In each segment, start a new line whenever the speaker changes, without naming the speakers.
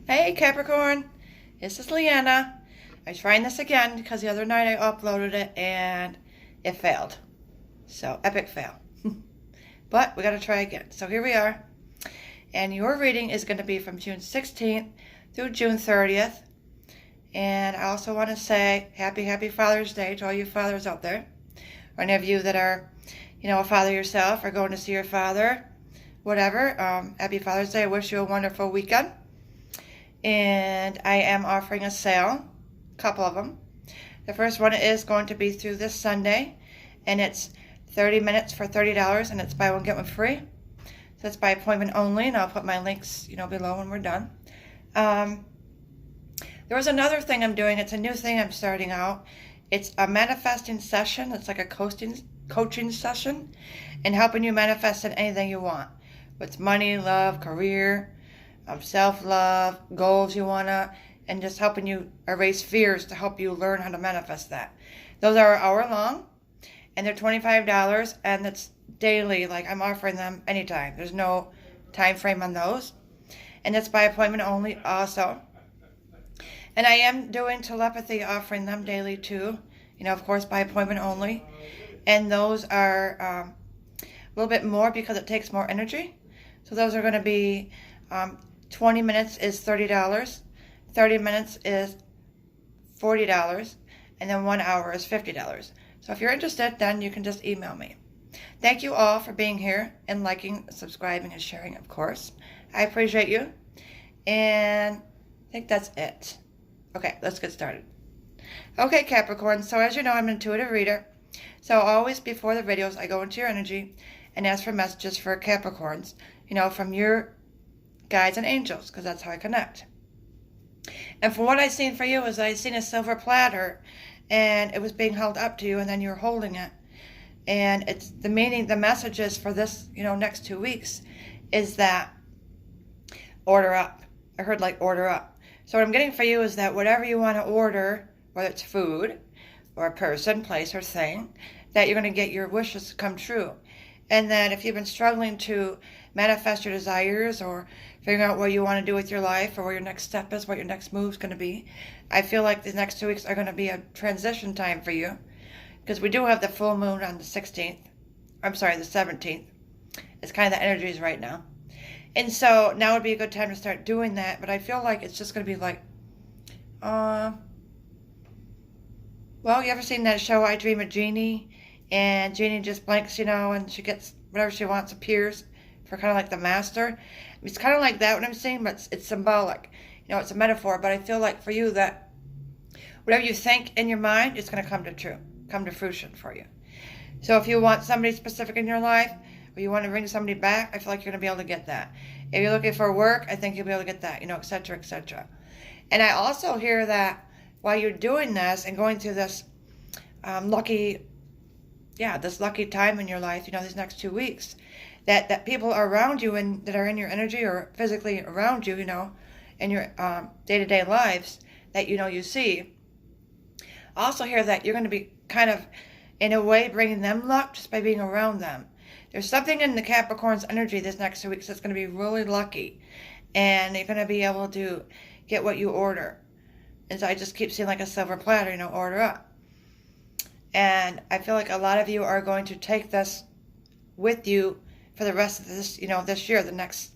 Hey Capricorn, this is Leanna. I'm trying this again because the other night I uploaded it and it failed. So, epic fail. But we gotta try again. So here we are. And your reading is going to be from June 16th through June 30th. And I also want to say happy Father's Day to all you fathers out there. Or any of you that are, a father yourself or going to see your father, whatever. Happy Father's Day. I wish you a wonderful weekend. And I am offering a sale, a couple of them. The first one is going to be through this Sunday, and it's 30 minutes for $30, and it's buy one, get one free. So it's by appointment only, and I'll put my links, below when we're done. There was another thing I'm doing. It's a new thing I'm starting out. It's a manifesting session. It's like a coaching session, and helping you manifest in anything you want. With money, love, career, self-love, goals you wanna, and just helping you erase fears to help you learn how to manifest that. Those are an hour long, and they're $25, and it's daily. Like, I'm offering them anytime. There's no time frame on those, and it's by appointment only also. And I am doing telepathy, offering them daily too, of course by appointment only, and those are a little bit more because it takes more energy. So those are going to be 20 minutes is $30, 30 minutes is $40, and then 1 hour is $50. So if you're interested, then you can just email me. Thank you all for being here and liking, subscribing, and sharing, of course. I appreciate you. And I think that's it. Okay, let's get started. Okay, Capricorn, so as you know, I'm an intuitive reader. So always before the videos, I go into your energy and ask for messages for Capricorns, from your guides and angels, because that's how I connect. And from what I've seen for you is I seen a silver platter, and it was being held up to you, and then you're holding it. And it's the meaning, the messages for this, next 2 weeks is that order up. I heard like order up. So what I'm getting for you is that whatever you want to order, whether it's food or a person, place, or thing, that you're going to get your wishes to come true. And that if you've been struggling to manifest your desires or figuring out what you want to do with your life or where your next step is, what your next move is going to be, I feel like the next 2 weeks are going to be a transition time for you, because we do have the full moon on the 16th. I'm sorry, the 17th. It's kind of the energies right now. And so now would be a good time to start doing that, but I feel like it's just going to be like, well, you ever seen that show, I Dream of Jeannie? And Jeannie just blinks, and she gets whatever she wants, appears for kind of like the master. It's kind of like that what I'm saying, but it's symbolic. It's a metaphor, but I feel like for you that whatever you think in your mind, it's going to come to fruition for you. So if you want somebody specific in your life, or you want to bring somebody back, I feel like you're going to be able to get that. If you're looking for work, I think you'll be able to get that, etc., etc. And I also hear that while you're doing this and going through this lucky time in your life, these next 2 weeks, that people are around you and that are in your energy or physically around you, in your day-to-day lives that you see. Also hear that you're going to be kind of, in a way, bringing them luck just by being around them. There's something in the Capricorn's energy this next 2 weeks that's going to be really lucky, and you're going to be able to get what you order. And so I just keep seeing like a silver platter, order up. And I feel like a lot of you are going to take this with you for the rest of this, this year, the next,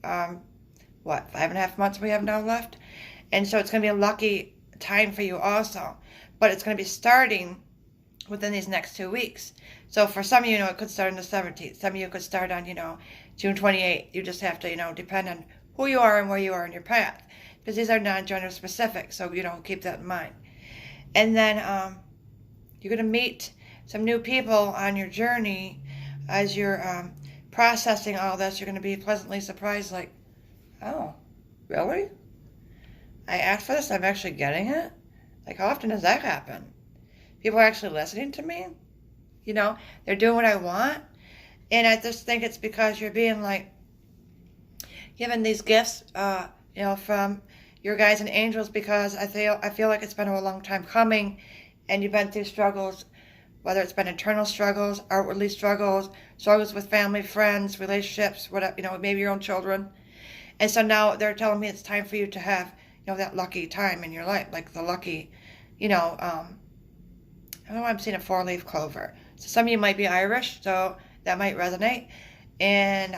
5.5 months we have now left. And so it's going to be a lucky time for you also. But it's going to be starting within these next 2 weeks. So for some of you, it could start on the 17th. Some of you could start on, June 28th. You just have to, depend on who you are and where you are in your path. Because these are non-gender specific, so, keep that in mind. And then you're going to meet some new people on your journey as you're processing all this. You're going to be pleasantly surprised, like, oh, really? I asked for this, I'm actually getting it? Like, how often does that happen? People are actually listening to me? They're doing what I want? And I just think it's because you're being, like, given these gifts, from your guides and angels, because I feel like it's been a long time coming, and you've been through struggles, whether it's been internal struggles, outwardly struggles with family, friends, relationships, whatever, maybe your own children. And so now they're telling me it's time for you to have, that lucky time in your life, like the lucky, I don't know why I'm seeing a 4-leaf clover. So some of you might be Irish, so that might resonate. And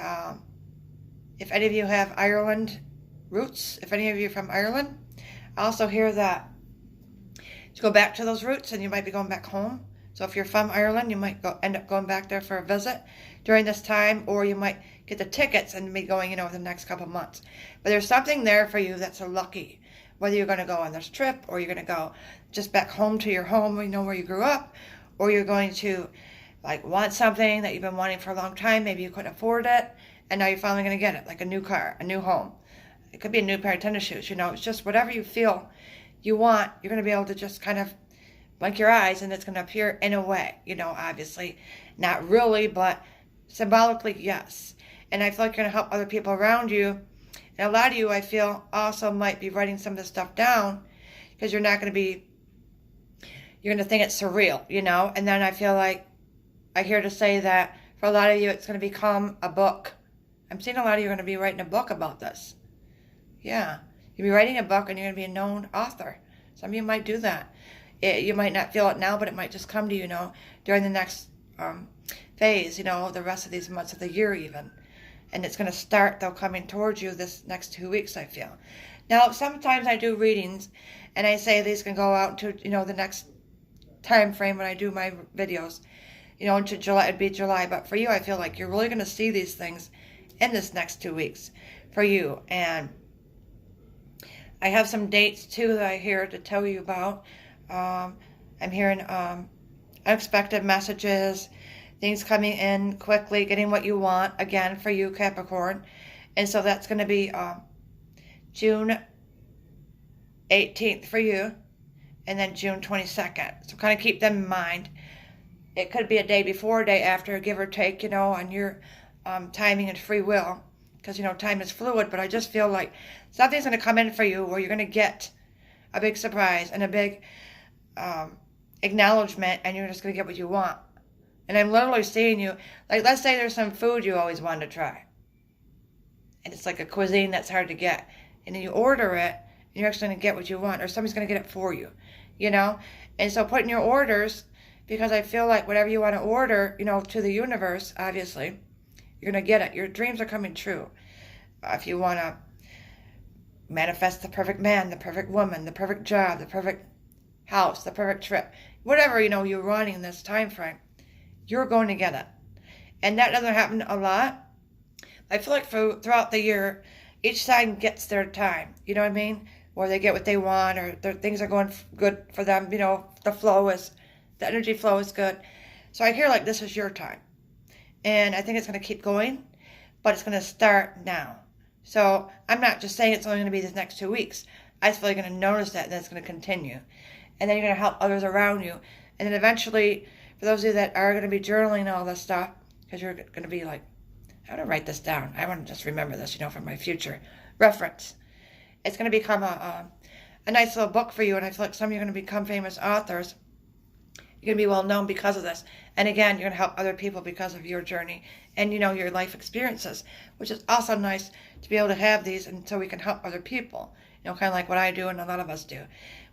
if any of you have Ireland roots, if any of you are from Ireland, I also hear that to go back to those roots, and you might be going back home. So if you're from Ireland, you might end up going back there for a visit during this time, or you might get the tickets and be going, the next couple months. But there's something there for you that's a lucky, whether you're going to go on this trip, or you're going to go just back home to your home, where you grew up, or you're going to want something that you've been wanting for a long time. Maybe you couldn't afford it, and now you're finally going to get it, like a new car, a new home. It could be a new pair of tennis shoes. It's just whatever you feel you want, you're going to be able to just kind of blink your eyes, and it's going to appear in a way, obviously not really, but symbolically, yes. And I feel like you're going to help other people around you. And a lot of you, I feel, also might be writing some of this stuff down, because you're going to think it's surreal, and then I feel like I hear to say that for a lot of you, it's going to become a book. I'm seeing a lot of you are going to be writing a book about this. Yeah. You'll be writing a book, and you're going to be a known author. Some of you might do that. You might not feel it now, but it might just come to you, during the next phase, the rest of these months of the year even. And it's going to start, though, coming towards you this next 2 weeks, I feel. Now, sometimes I do readings, and I say these can go out to, the next time frame when I do my videos, into July. It'd be July. But for you, I feel like you're really going to see these things in this next 2 weeks for you. And I have some dates, too, that I hear to tell you about. I'm hearing unexpected messages, things coming in quickly, getting what you want, again, for you, Capricorn. And so that's going to be June 18th for you, and then June 22nd. So kind of keep them in mind. It could be a day before, a day after, give or take, on your timing and free will. Because, time is fluid, but I just feel like something's going to come in for you where you're going to get a big surprise and a big acknowledgement, and you're just going to get what you want. And I'm literally seeing you, let's say there's some food you always wanted to try. And it's like a cuisine that's hard to get. And then you order it, and you're actually going to get what you want, or somebody's going to get it for you, And so put in your orders, because I feel like whatever you want to order, to the universe, obviously, you're going to get it. Your dreams are coming true. If you want to manifest the perfect man, the perfect woman, the perfect job, the perfect house, the perfect trip, whatever, you're wanting in this time frame, you're going to get it. And that doesn't happen a lot. I feel like throughout the year, each sign gets their time. You know what I mean? Where they get what they want, or things are going good for them. The energy flow is good. So I hear like this is your time. And I think it's going to keep going, but it's going to start now. So I'm not just saying it's only going to be this next 2 weeks. I just feel like you're going to notice that, and then it's going to continue. And then you're going to help others around you. And then eventually, for those of you that are going to be journaling all this stuff, because you're going to be like, I want to write this down. I want to just remember this, for my future reference. It's going to become a nice little book for you. And I feel like some of you are going to become famous authors. You're going to be well known because of this. And again, you're going to help other people because of your journey and, your life experiences, which is also nice to be able to have these, and so we can help other people, kind of like what I do and a lot of us do.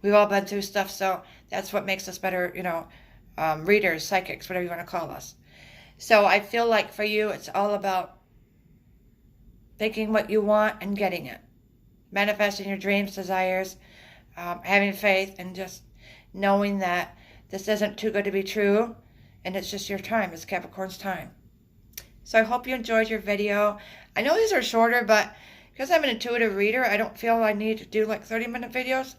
We've all been through stuff, so that's what makes us better, readers, psychics, whatever you want to call us. So I feel like for you, it's all about thinking what you want and getting it. Manifesting your dreams, desires, having faith, and just knowing that this isn't too good to be true, and it's just your time. It's Capricorn's time. So I hope you enjoyed your video. I know these are shorter, but because I'm an intuitive reader, I don't feel I need to do 30-minute videos.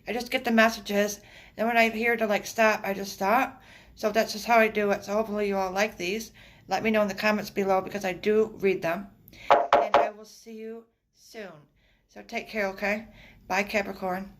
I just get the messages. Then when I hear to stop, I just stop. So that's just how I do it. So hopefully you all like these. Let me know in the comments below, because I do read them. And I will see you soon. So take care, okay? Bye, Capricorn.